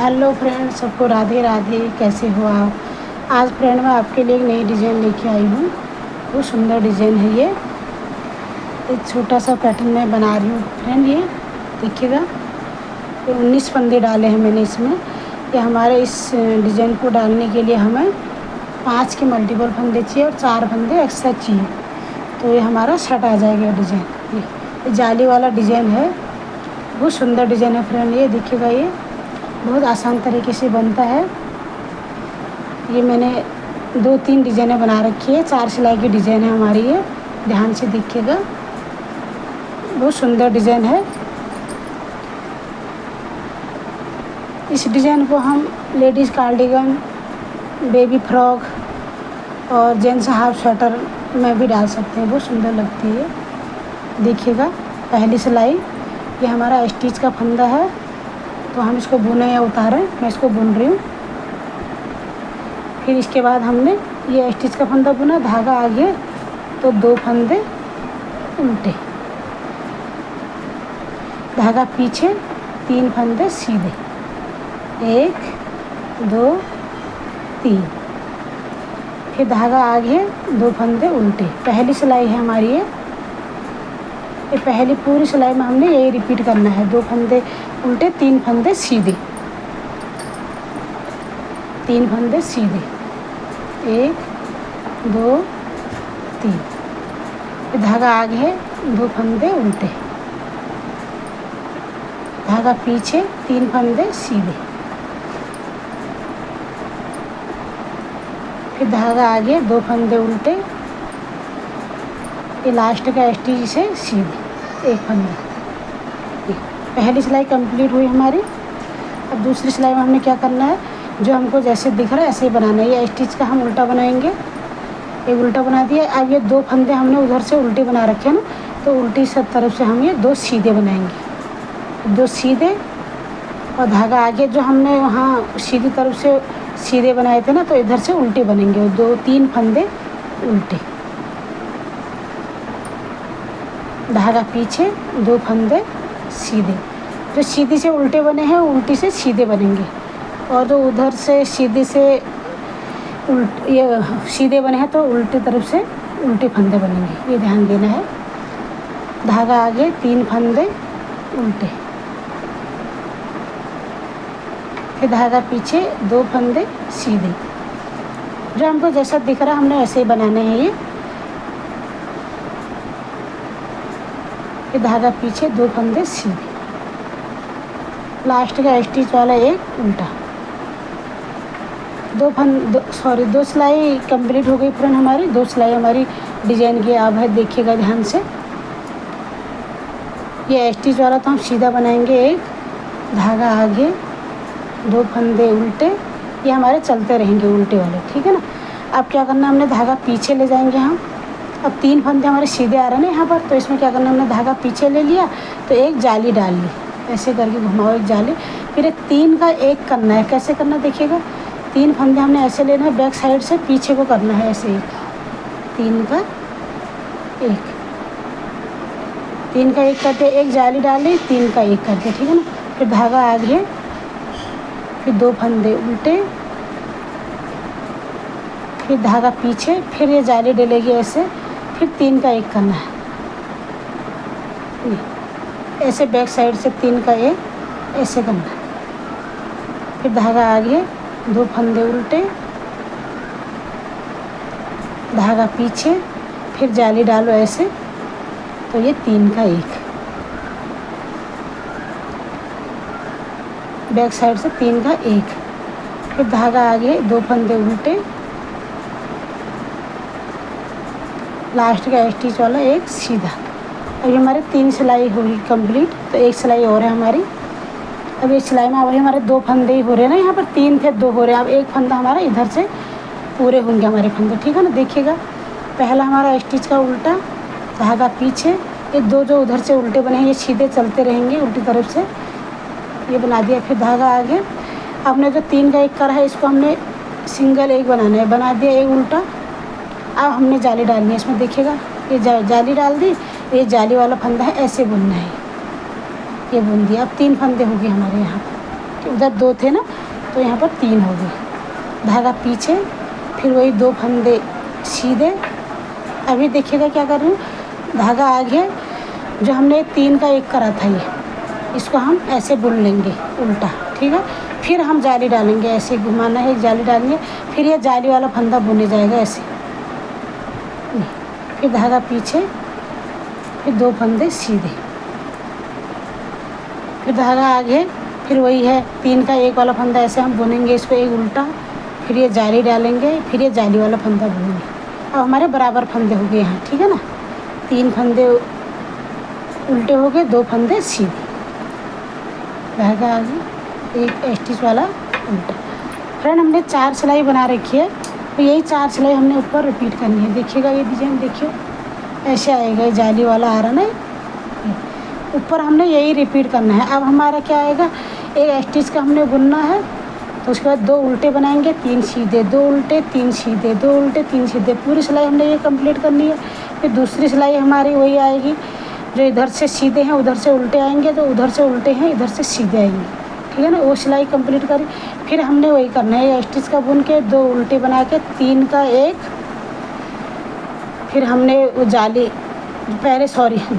Hello friend, सबको राधे राधे। कैसे हो आप? आज फ्रेंड मैं आपके लिए एक नई डिज़ाइन लेके आई हूँ। बहुत सुंदर डिज़ाइन है ये। एक छोटा सा पैटर्न मैं बना रही हूँ फ्रेंड। ये देखिएगा, ये 19 फंदे डाले हैं मैंने इसमें। ये हमारे इस डिज़ाइन को डालने के लिए हमें 5 के मल्टीपल फंदे चाहिए और 4 फंदे एक्स्ट्रा चाहिए, तो ये हमारा सेट आ जाएगा डिज़ाइन। ये जाली वाला डिज़ाइन है, बहुत सुंदर डिज़ाइन है फ्रेंड। ये देखिएगा, ये बहुत आसान तरीके से बनता है। ये मैंने 2-3 डिज़ाइनें बना रखी है। 4 सिलाई की डिज़ाइन है हमारी ये, ध्यान से देखिएगा। बहुत सुंदर डिज़ाइन है। इस डिज़ाइन को हम लेडीज़ कार्डिगन, बेबी फ्रॉक और जेंट्स हाफ स्वेटर में भी डाल सकते हैं। बहुत सुंदर लगती है। देखिएगा, पहली सिलाई ये हमारा स्टिच का फंदा है, तो हम इसको बुने या उतारें, मैं इसको बुन रही हूँ। फिर इसके बाद हमने ये स्टिच का फंदा बुना, धागा आगे तो 2 फंदे उल्टे, धागा पीछे, 3 फंदे सीधे, 1 2 3। फिर धागा आगे 2 फंदे उल्टे। पहली सिलाई है हमारी ये पहली पूरी सिलाई में हमने यही रिपीट करना है। 2 फंदे उल्टे, 3 फंदे सीधे, 3 फंदे सीधे, 1 2 3। फिर धागा आगे 2 फंदे उल्टे, धागा पीछे, 3 फंदे सीधे, फिर धागा आगे 2 फंदे उल्टे, ये लास्ट का स्टिच से सीधे 1 फंदा। पहली सिलाई कंप्लीट हुई हमारी। अब दूसरी सिलाई में हमने क्या करना है, जो हमको जैसे दिख रहा है ऐसे ही बनाना है। ये स्टिच का हम उल्टा बनाएंगे, एक उल्टा बना दिया। अब ये 2 फंदे हमने उधर से उल्टे बना रखे हैं ना, तो उल्टी सब तरफ से हम ये 2 सीधे बनाएंगे। 2 सीधे और धागा आगे जो हमने वहाँ सीधी तरफ से सीधे बनाए थे ना, तो इधर से उल्टे बनेंगे। 2-3 फंदे उल्टे, धागा पीछे, 2 फंदे सीधे। जो सीधी से उल्टे बने हैं उल्टी से सीधे बनेंगे, और जो उधर से सीधे से ये सीधे बने हैं तो उल्टी तरफ से उल्टे फंदे बनेंगे। ये ध्यान देना है। धागा आगे 3 फंदे उल्टे, फिर धागा पीछे 2 फंदे सीधे। जो हमको जैसा दिख रहा है हमने ऐसे ही बनाने हैं ये। फिर धागा पीछे 2 फंदे सीधे, लास्ट का स्टिच वाला एक उल्टा। 2 सिलाई कंप्लीट हो गई फ्रेंड हमारी। 2 सिलाई हमारी डिजाइन की अब है, देखिएगा ध्यान से। ये स्टिच वाला तो हम सीधा बनाएंगे, एक धागा आगे 2 फंदे उल्टे, ये हमारे चलते रहेंगे उल्टे वाले, ठीक है ना। अब क्या करना, हमने धागा पीछे ले जाएंगे हम। अब 3 फंदे हमारे सीधे आ रहे हैं ना यहाँ पर, तो इसमें क्या करना, हमने धागा पीछे ले लिया तो एक जाली डाल ली, ऐसे करके घुमाओ एक जाली। फिर एक 3 का 1 करना है। कैसे करना देखिएगा, 3 फंदे हमने ऐसे लेना है, बैक साइड से पीछे को करना है ऐसे, 3 का 1, 3 का 1 करके एक जाली डाली, 3 का 1 करके, ठीक है ना। फिर धागा आगे, फिर 2 फंदे उल्टे, फिर धागा पीछे, फिर ये जाली डलेगी ऐसे, फिर 3 का 1 करना है ऐसे, बैक साइड से 3 का 1 ऐसे करना है। फिर धागा आगे 2 फंदे उल्टे, धागा पीछे, फिर जाली डालो ऐसे, तो ये 3 का 1, बैक साइड से 3 का 1, फिर धागा आगे 2 फंदे उल्टे, लास्ट का स्टिच वाला एक सीधा। अब ये हमारे 3 सिलाई होगी कंप्लीट, तो 1 सिलाई और है हमारी। अब इस सिलाई में अब हमारे 2 फंदे ही हो रहे हैं ना, यहाँ पर 3 थे 2 हो रहे हैं। अब 1 फंदा हमारा इधर से पूरे होंगे हमारे फंदे, ठीक है ना। देखिएगा, पहला हमारा स्टिच का उल्टा, धागा पीछे, ये 2 जो उधर से उल्टे बने हैं ये सीधे चलते रहेंगे उल्टी तरफ से, ये बना दिया। फिर धागा आगे, आपने जो 3 का 1 करा है इसको हमने सिंगल 1 बनाना है, बना दिया एक उल्टा। अब हमने जाली डालनी है इसमें, देखिएगा ये जाली डाल दी, ये जाली वाला फंदा है, ऐसे बुनना है, ये बुन दिया। अब 3 फंदे हो गए हमारे यहाँ पर। कि उधर 2 थे ना, तो यहाँ पर 3 हो गए। धागा पीछे, फिर वही 2 फंदे सीधे। अभी देखिएगा क्या कर रही हूँ, धागा आगे, जो हमने 3 का 1 करा था ये, इसको हम ऐसे बुन लेंगे उल्टा, ठीक है। फिर हम जाली डालेंगे, ऐसे घुमाना है, जाली डालेंगे, फिर ये जाली वाला फंदा बुने जाएगा ऐसे। फिर धागा पीछे, फिर 2 फंदे सीधे, फिर धागा आगे, फिर वही है 3 का 1 वाला फंदा ऐसे हम बुनेंगे, इसको एक उल्टा, फिर ये जाली डालेंगे, फिर ये जाली वाला फंदा बुनेंगे। अब हमारे बराबर फंदे हो गए यहाँ, ठीक है ना। 3 फंदे उल्टे हो गए, 2 फंदे सीधे, धागा आगे, एक स्टिच वाला उल्टा। फ्रेंड हमने 4 सिलाई बना रखी है, तो यही 4 सिलाई हमने ऊपर रिपीट करनी है। देखिएगा ये डिज़ाइन, देखिए ऐसे आएगा, ये जाली वाला आ रहा ना, ऊपर हमने यही रिपीट करना है। अब हमारा क्या आएगा, एक स्टिच का हमने बुनना है, तो उसके बाद 2 उल्टे बनाएंगे, 3 सीधे, 2 उल्टे 3 सीधे, 2 उल्टे 3 सीधे, पूरी सिलाई हमने ये कंप्लीट करनी है। फिर दूसरी सिलाई हमारी वही आएगी, जो इधर से सीधे हैं उधर से उल्टे आएंगे, तो उधर से उल्टे हैं इधर से सीधे आएंगे, ठीक है ना। वो सिलाई कंप्लीट करी, फिर हमने वही करना है, स्टिच का बुन के 2 उल्टे बना के 3 का 1, फिर हमने वो जाली पहले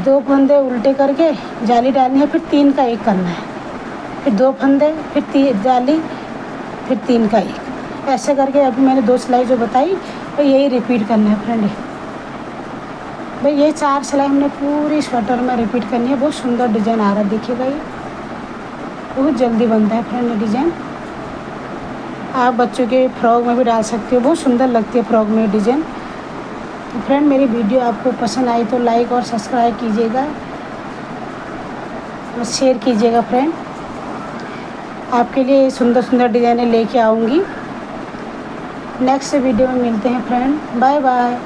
2 फंदे उल्टे करके जाली डालनी है, फिर 3 का 1 करना है, फिर 2 फंदे, फिर जाली, फिर 3 का 1, ऐसे करके अभी मैंने 2 सिलाई जो बताई, तो यही रिपीट करना है फ्रेंड। भाई ये 4 सिलाई हमने पूरी स्वेटर में रिपीट करनी है। बहुत सुंदर डिज़ाइन आ रहा है, देखिएगा ये बहुत जल्दी बनता है फ्रेंड डिज़ाइन। आप बच्चों के फ्रॉक में भी डाल सकते हो, बहुत सुंदर लगती है फ्रॉक में डिज़ाइन। तो फ्रेंड मेरी वीडियो आपको पसंद आई तो लाइक और सब्सक्राइब कीजिएगा और शेयर कीजिएगा फ्रेंड। आपके लिए सुंदर सुंदर डिज़ाइनें लेके आऊँगी। नेक्स्ट वीडियो में मिलते हैं फ्रेंड, बाय बाय।